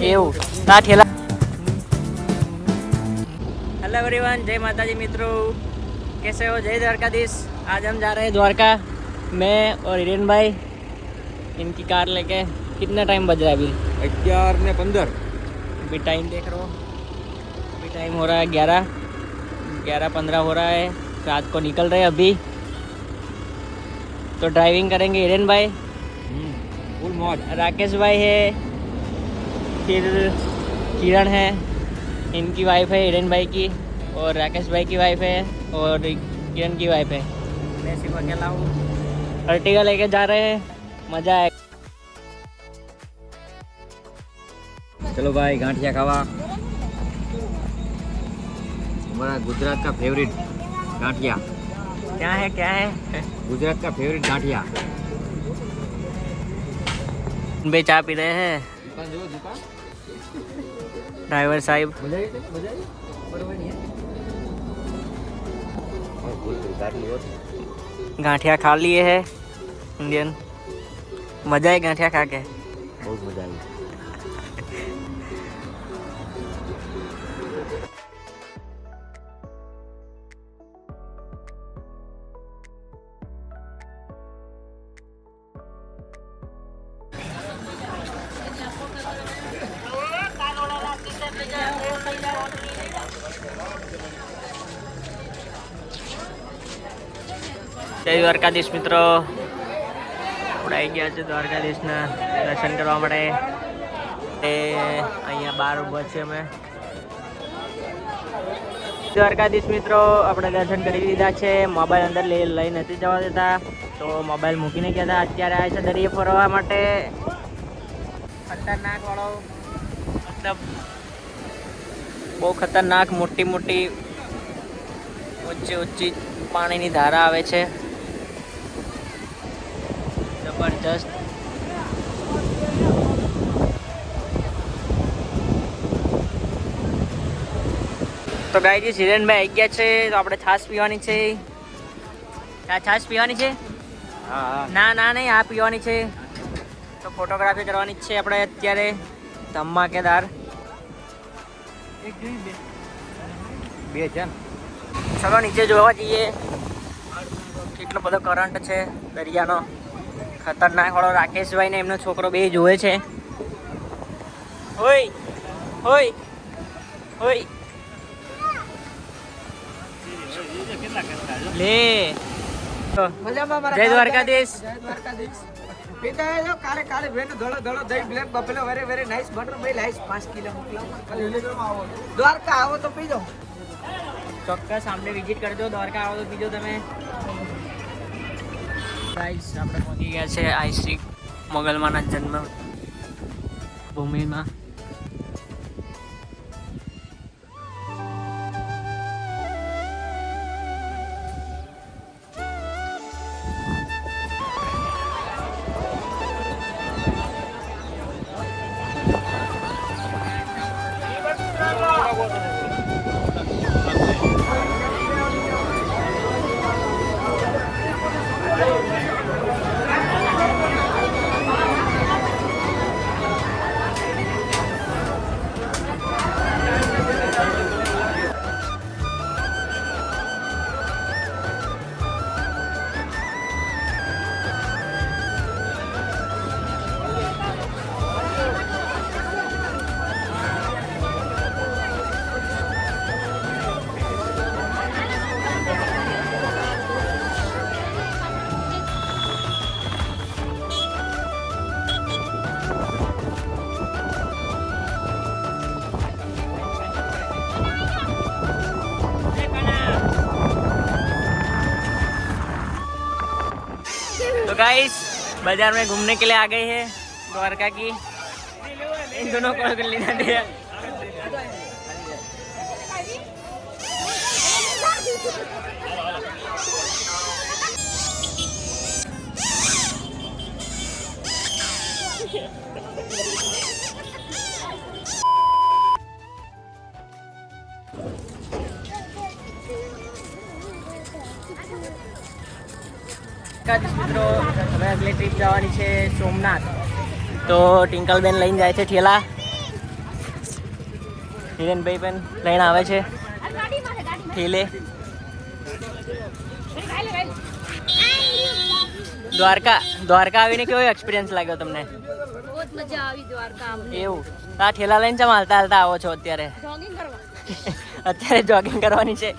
એવું તા ठेला। हेलो एवरीवन, जय माता जी मित्रों, कैसे हो? जय द्वारकाधीश। आज हम जा रहे हैं द्वारका, मैं और हिरेन भाई इनकी कार लेके। कितना टाइम बज रहा है अभी? 11:15। अभी टाइम देख रहे हो, अभी टाइम हो रहा है 11:15 हो रहा है। रात को निकल रहे हैं अभी। तो ड्राइविंग करेंगे हिरेन भाई, फुल मौज। राकेश भाई है, फिर किरण है, इनकी वाइफ है हिरेन भाई की, और राकेश भाई की वाइफ है, और किरण की वाइफ है। मैं सिर्फ अकेला हूँ। अर्टिगा लेके जा रहे हैं, मज़ा आएगा। चलो भाई गांठिया खावा। हमारा गुजरात का फेवरेट गांठिया। क्या है गुजरात का फेवरेट गांठिया। बे चाय पी रहे हैं ड्राइवर साहब। गांठिया खा लिए है इंडियन। मज़ा है गांठिया खा के, बहुत मजा आई। જય દ્વારકાધીશ મિત્રો, આપણે આવી ગયા છે દ્વારકાધીશના દર્શન કરવા માટે। એ અહીંયા બહાર ઊભા છે અમે। દ્વારકાધીશ મિત્રો, આપણે દર્શન કરી લીધા છે। મોબાઈલ અંદર લઈ નથી જવા દેતા, તો મોબાઈલ મૂકીને ગયા હતા। અત્યારે આવે છે દરિયે ફરવા માટે। ખતરનાક વાળો, મતલબ બહુ ખતરનાક, મોટી મોટી ઊંચી પાણીની ધારા આવે છે, જબરજસ્ત। તો ગાઈજી હિરેનભાઈ આવી ગયા છે, તો આપણે છાશ પીવાની છે। આ છાશ પીવાની છે? હા ના નહીં, આ પીવાની છે। તો ફોટોગ્રાફી કરવાની જ છે આપણે અત્યારે ધમાકેદાર। બે છે ને? ચલો નીચે જોવા જઈએ, કેટલો બધો કરંટ છે દરિયાનો। ખતરનાક વાળો રાકેશભાઈ ને એમનો છોકરો બે જોવે છે। હોય હોય હોય લે। જય દ્વારકાધીશ। દ્વારકા આવો તો પીજો, ચોક્કસ સામને વિઝિટ કરજો। દ્વારકા આવો તો પીજો તમે। ગાઈસ આપણે પહોંચી ગયા છે આઈ શ્રી મોગલમાના જન્મ ભૂમિમાં। तो गाइस बाजार में घूमने के लिए आ गए हैं द्वारका की। इन दोनों को लेना दिया। દ્વારકાધીશ મિત્રો, હવે આગલી ટ્રીપ જવાની છે સોમનાથ. તો ટિંકલબેન લઈને જાય છે ઠેલા. હિરેનભાઈ પણ લઈને આવે છે ઠેલે. દ્વારકા આવીને કેવો એક્સપિરિયન્સ લાગ્યો તમને? બહુ મજા આવી દ્વારકા અમને. એવું? આ ઠેલા લઈને ચમ હાલતા આવો છો અત્યારે? જોગિંગ કરવા. અત્યારે જોગિંગ કરવાની છે.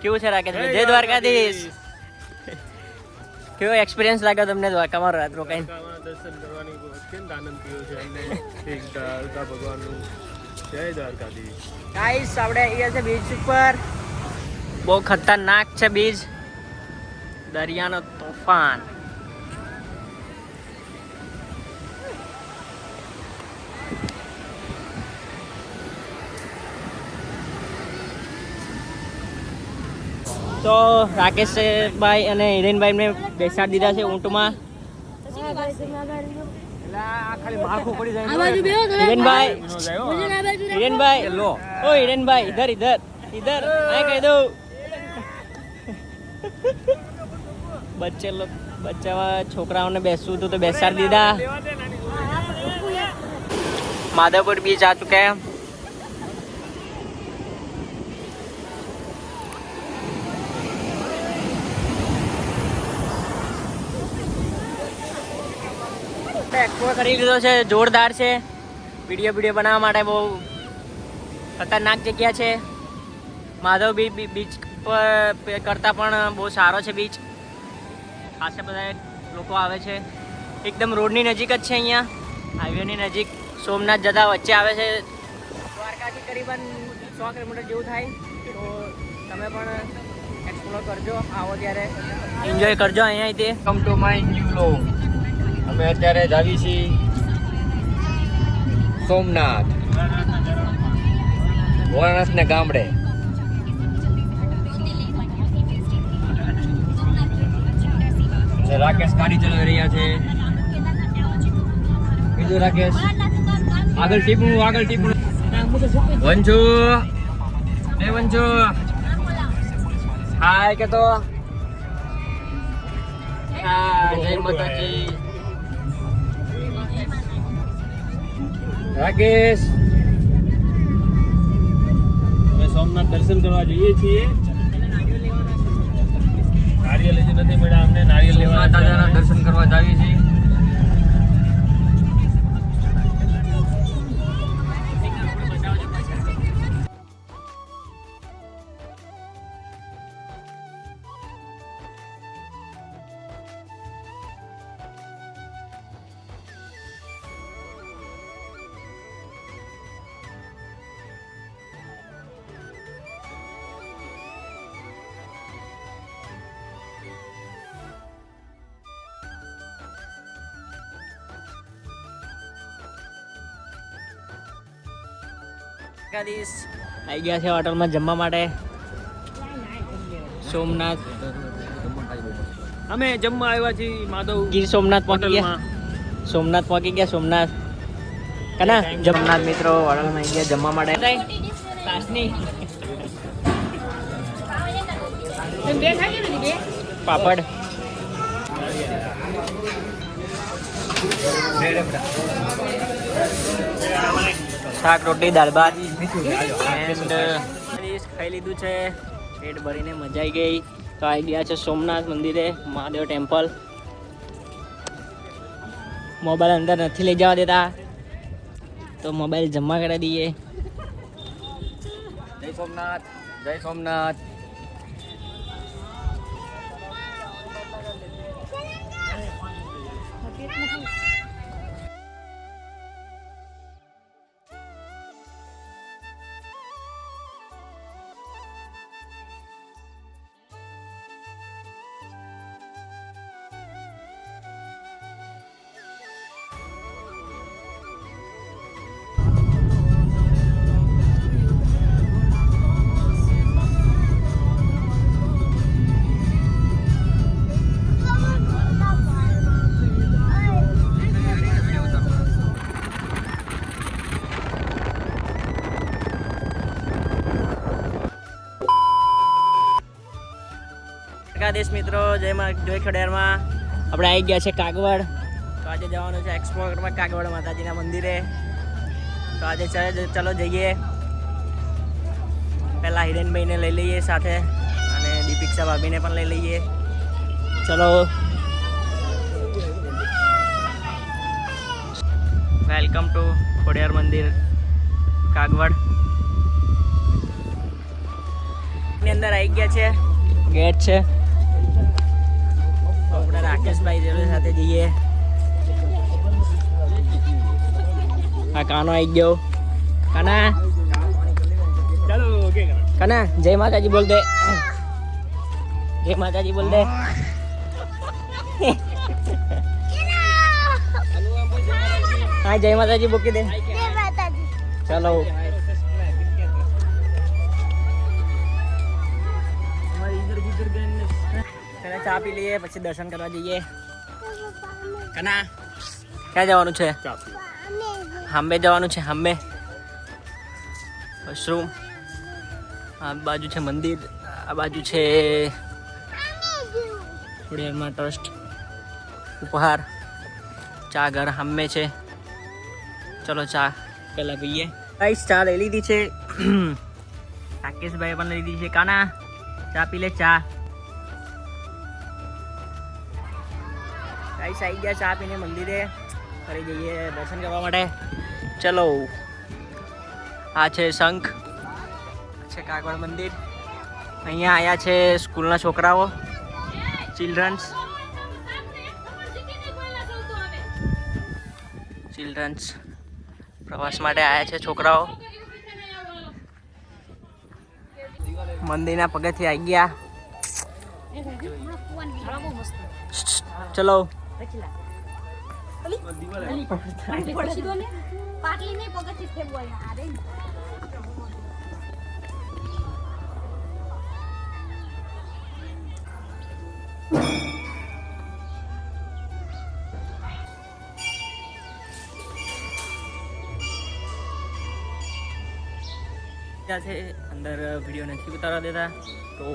કેવું છે રાકેશભાઈ? જય દ્વારકાધીશ. કેવો એક્સપિરિયન્સ લાગ્યો તમને દ્વારકામાં રાત રોકાઈને? દર્શન કરવાની અત્યંત આનંદ થયો છે અમને. ભગવાનનું જય દ્વારકાધીશ. ગાઈસ આપણે અહીંયા છે બીચ ઉપર. બહુ ખતરનાક છે બીચ. દરિયાનો તોફાન. તો રાકેશભાઈ અને હિરેનભાઈને બેસાડી દીધા છે ઊંટમાં. હિરેનભાઈ લો. ઓ હિરેનભાઈ ઇધર ઇધર ઇધર આ કહી દઉં. બચ્ચામાં છોકરાઓને બેસવું હતું તો બેસાડી દીધા. માધવપુર બીચ આ ચુકે हैं. એક્સપ્લોર કરી લીધો છે. જોરદાર છે. વિડીયો બનાવવા માટે બહુ ખતરનાક જગ્યા છે. માધવ બીચ પર કરતાં પણ બહુ સારો છે બીચ. ખાસા બધા લોકો આવે છે. એકદમ રોડની નજીક જ છે. અહીંયા હાઈવેની નજીક સોમનાથ જતા વચ્ચે આવે છે. દ્વારકાથી કરીબન 100 કિલોમીટર જેવું થાય. તો તમે પણ એક્સપ્લોર કરજો. આવો ત્યારે એન્જોય કરજો અહીંયાથી. Welcome to my new vlog. અમે અત્યારે જાવી છીએ સોમનાથ, ભોળાનાથને ગામડે. રાકેશ ગાડી ચલાવી રહ્યા છે. બીજું રાકેશ આગળ ટીપું વંશુ વંશુ હાય કે તો જય માતાજી. રાકેશ અમે સોમનાથ દર્શન કરવા જઈએ છીએ. નારિયેલ હજી નથી મળ્યા અમને. નારિયેલ લેવા દાદાના દર્શન કરવા જાવી છીએ. દ્વારકાધીશ આવી ગયા છે હોટલમાં જમવા માટે. સોમનાથ અમે જમવા આવ્યા છીએ માધવ ગીર સોમનાથ પહોંચી ગયા. સોમનાથ પહોંચી ગયા. સોમનાથ કના જમનાથ મિત્રો હોટલમાં આવી ગયા જમવા માટે. કાસની પાપડ શાક રોટલી દાળ ભાત એન્ડ ખાઈ લીધું છે. પેટ ભરીને મજા આવી ગઈ. તો આવી ગયા છે સોમનાથ મંદિરે, મહાદેવ ટેમ્પલ. મોબાઈલ અંદર નથી લઈ જવા દેતા તો મોબાઈલ જમા કરી દઈએ. જય સોમનાથ, જય સોમનાથ. દ્વારકાધીશ મિત્રો, જય ખોડિયારમાં. આપણે આવી ગયા છે કાગવડ. તો આજે જવાનું છે એક્સપ્લોરમાં કાગવડ માતાજીના મંદિરે. તો આજે ચલો જઈએ. પહેલાં હિરેનભાઈને લઈ લઈએ સાથે અને દીપિકા ભાભીને પણ લઈ લઈએ. ચલો વેલકમ ટુ ખોડિયાર મંદિર કાગવડ. ની અંદર આવી ગયા છે, ગેટ છે. આપણે રાકેશભાઈ જોડે સાથે જઈએ. આ કાનો આવી ગયો. કાના ચાલો ઓકે કાના જય માતાજી બોલ દે. જય માતાજી બોલ દે. હા જય માતાજી બોકી દે. ચલો પહેલા ચા પી લઈએ પછી દર્શન કરવા જઈએ. કના ક્યાં જવાનું છે? હાંબે જવાનું છે. હાંબે વોશરૂમ. આ બાજુ છે મંદિર, આ બાજુ છે ખોડિયારમાં ટ્રસ્ટ ઉપહાર. ચા ઘર હાંબે છે. ચલો ચા પહેલા પીએ. ગાઈસ ચા લઈ લીધી છે. રાકેશભાઈ પણ લઈ લીધી છે. કાના ચા પી લે. ચા ગાઈસ આવી ગયા ચા પીને મંદિરે. ફરી જઈએ દર્શન કરવા માટે. ચલો આ છે શંખ, છે કાગવડ મંદિર. અહીંયા આવ્યા છે સ્કૂલના છોકરાઓ, ચિલ્ડ્રન્સ પ્રવાસ માટે આવ્યા છે છોકરાઓ. મંદિરના પગેથી આવી ગયા. ચલો છે અંદર વિડીયો નથી ઉતારવા દેતા તો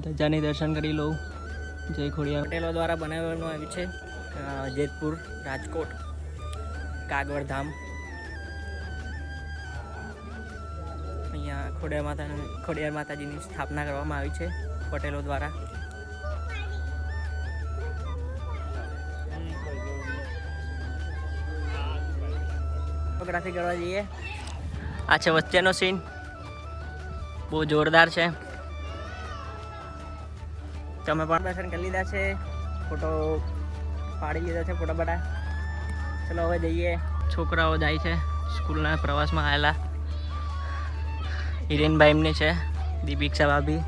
ધજાની દર્શન કરી લઉં. જય ખોડિયાર. પટેલો દ્વારા બનાવવામાં આવ્યું છે. જેતપુર રાજકોટ કાગવડ ધામ. અહીંયા ખોડિયાર માતાજીની સ્થાપના કરવામાં આવી છે પટેલો દ્વારા. ફોટોગ્રાફી કરવા જઈએ. આ છે વચ્ચેનો સીન, બહુ જોરદાર છે. તમે પણ દર્શન કરી લીધા છે, ફોટો પાડી લીધા છે, ફોટા બટા. ચલો હવે જઈએ. છોકરાઓ જાય છે સ્કૂલના પ્રવાસમાં આવેલા. હિરેનભાઈ એમની છે, દીપિકા ભાભી.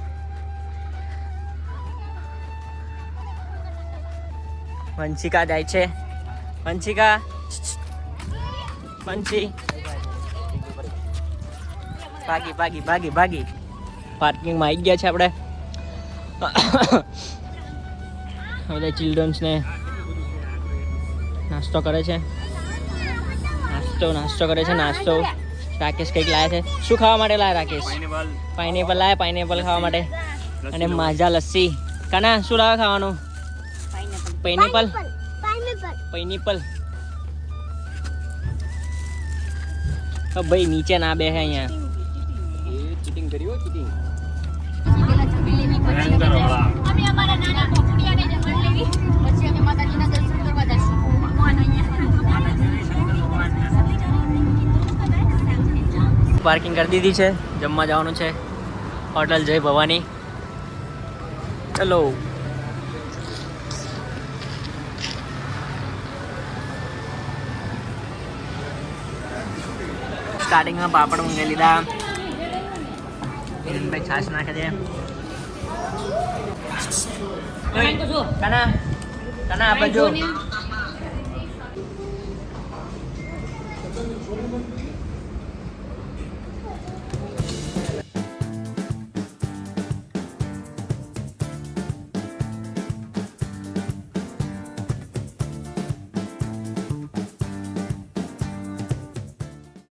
વંશિકા જાય છે. વંશિકા પંછી ભાગી પાર્કિંગમાં આવી ગયા છે આપણે. બધા ચિલ્ડ્રન્સને નાસ્તો કરે છે. નાસ્તો કરે છે. રાકેશ કંઈક લાયા છે. શું ખાવા માટે લાયા રાકેશ? પાઇનેપલ લાયા. પાઇનેપલ ખાવા માટે અને માઝા લસ્સી. કાના શું લાવે ખાવાનું? પાઇનેપલ. ભાઈ નીચે ના બેસે અહીંયા. ચીટિંગ કરી હો, ચીટિંગ. અમે અમારા નાના પોપડિયાને જમણ લેવી પછી અમે માતાજીના દર્શન કરવા જઈશું. પાર્કિંગ કરી દીધી છે. જમવા જવાનું છે હોટલ જય ભવાની. ચલો સ્ટાર્ટિંગમાં પાપડ મંગાવી લીધા. હિરેનભાઈ છાશ નાખે છે. કાના આ બાજુ